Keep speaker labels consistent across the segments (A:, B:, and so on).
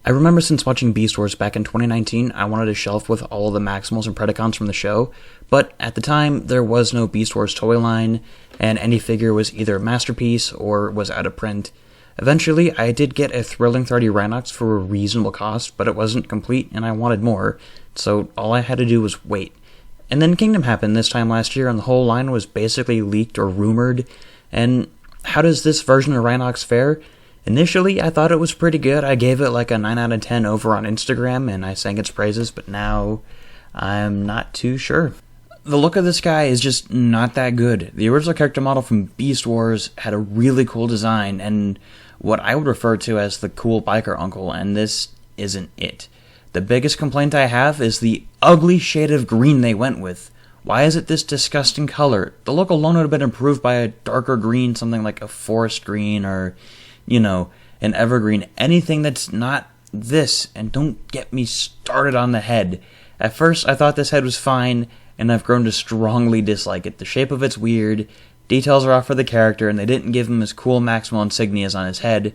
A: I remember since watching Beast Wars back in 2019, I wanted a shelf with all of the Maximals and Predacons from the show, but at the time, there was no Beast Wars toy line, and any figure was either a masterpiece or was out of print. Eventually, I did get a Thrilling 30 Rhinox for a reasonable cost, but it wasn't complete and I wanted more, so all I had to do was wait. And then Kingdom happened this time last year and the whole line was basically leaked or rumored, and how does this version of Rhinox fare? Initially, I thought it was pretty good. I gave it like a 9 out of 10 over on Instagram, and I sang its praises, but now I'm not too sure. The look of this guy is just not that good. The original character model from Beast Wars had a really cool design, and what I would refer to as the cool biker uncle, and this isn't it. The biggest complaint I have is the ugly shade of green they went with. Why is it this disgusting color? The look alone would have been improved by a darker green, something like a forest green, or an evergreen, anything that's not this, and don't get me started on the head. At first, I thought this head was fine, and I've grown to strongly dislike it. The shape of it's weird, details are off for the character, and they didn't give him his cool Maximal insignias on his head,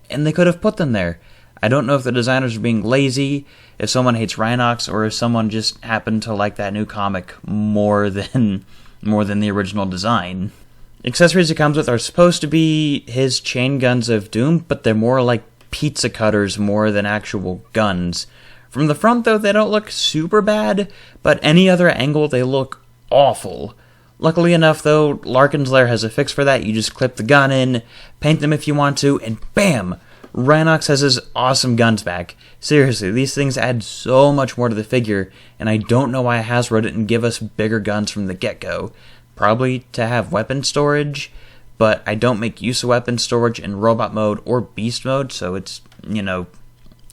A: and they could have put them there. I don't know if the designers are being lazy, if someone hates Rhinox, or if someone just happened to like that new comic more than the original design. Accessories it comes with are supposed to be his chain guns of doom, but they're more like pizza cutters more than actual guns. From the front, though, they don't look super bad, but any other angle, they look awful. Luckily enough, though, Larkins' Lair has a fix for that. You just clip the gun in, paint them if you want to, and bam! Rhinox has his awesome guns back. Seriously, these things add so much more to the figure, and I don't know why Hasbro didn't give us bigger guns from the get-go. Probably to have weapon storage, but I don't make use of weapon storage in robot mode or beast mode, so it's,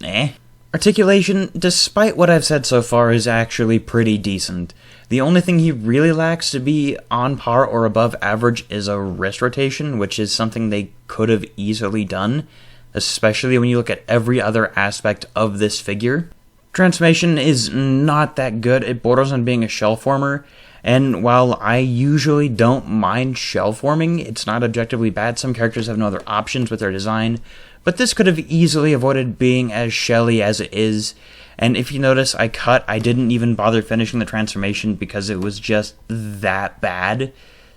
A: eh. Articulation, despite what I've said so far, is actually pretty decent. The only thing he really lacks to be on par or above average is a wrist rotation, which is something they could have easily done, especially when you look at every other aspect of this figure. Transformation is not that good. It borders on being a shell former, and while I usually don't mind shell forming, it's not objectively bad. Some characters have no other options with their design, but this could have easily avoided being as shelly as it is. And if you notice, I didn't even bother finishing the transformation because it was just that bad.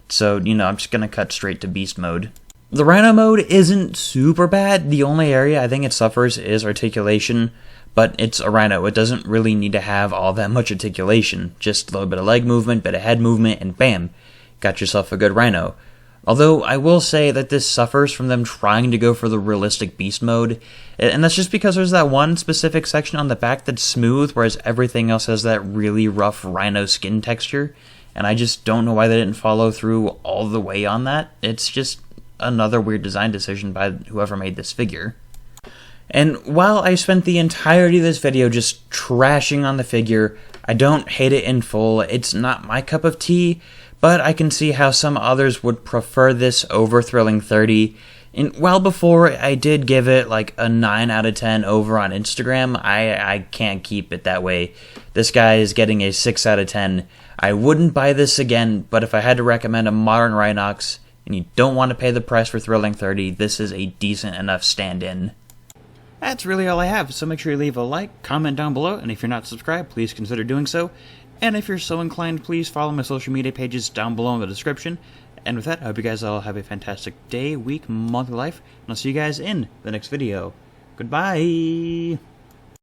A: So, I'm just going to cut straight to beast mode. The Rhino mode isn't super bad. The only area I think it suffers is articulation. But it's a Rhino. It doesn't really need to have all that much articulation. Just a little bit of leg movement, bit of head movement, and bam, got yourself a good Rhino. Although I will say that this suffers from them trying to go for the realistic beast mode, and that's just because there's that one specific section on the back that's smooth, whereas everything else has that really rough Rhino skin texture, and I just don't know why they didn't follow through all the way on that. It's just another weird design decision by whoever made this figure. And while I spent the entirety of this video just trashing on the figure, I don't hate it in full. It's not my cup of tea, but I can see how some others would prefer this over Thrilling 30. And while before I did give it like a 9 out of 10 over on Instagram, I can't keep it that way. This guy is getting a 6 out of 10. I wouldn't buy this again, but if I had to recommend a modern Rhinox, and you don't want to pay the price for Thrilling 30, this is a decent enough stand-in. That's really all I have, so make sure you leave a like, comment down below, and if you're not subscribed, please consider doing so. And if you're so inclined, please follow my social media pages down below in the description. And with that, I hope you guys all have a fantastic day, week, month, life, and I'll see you guys in the next video. Goodbye!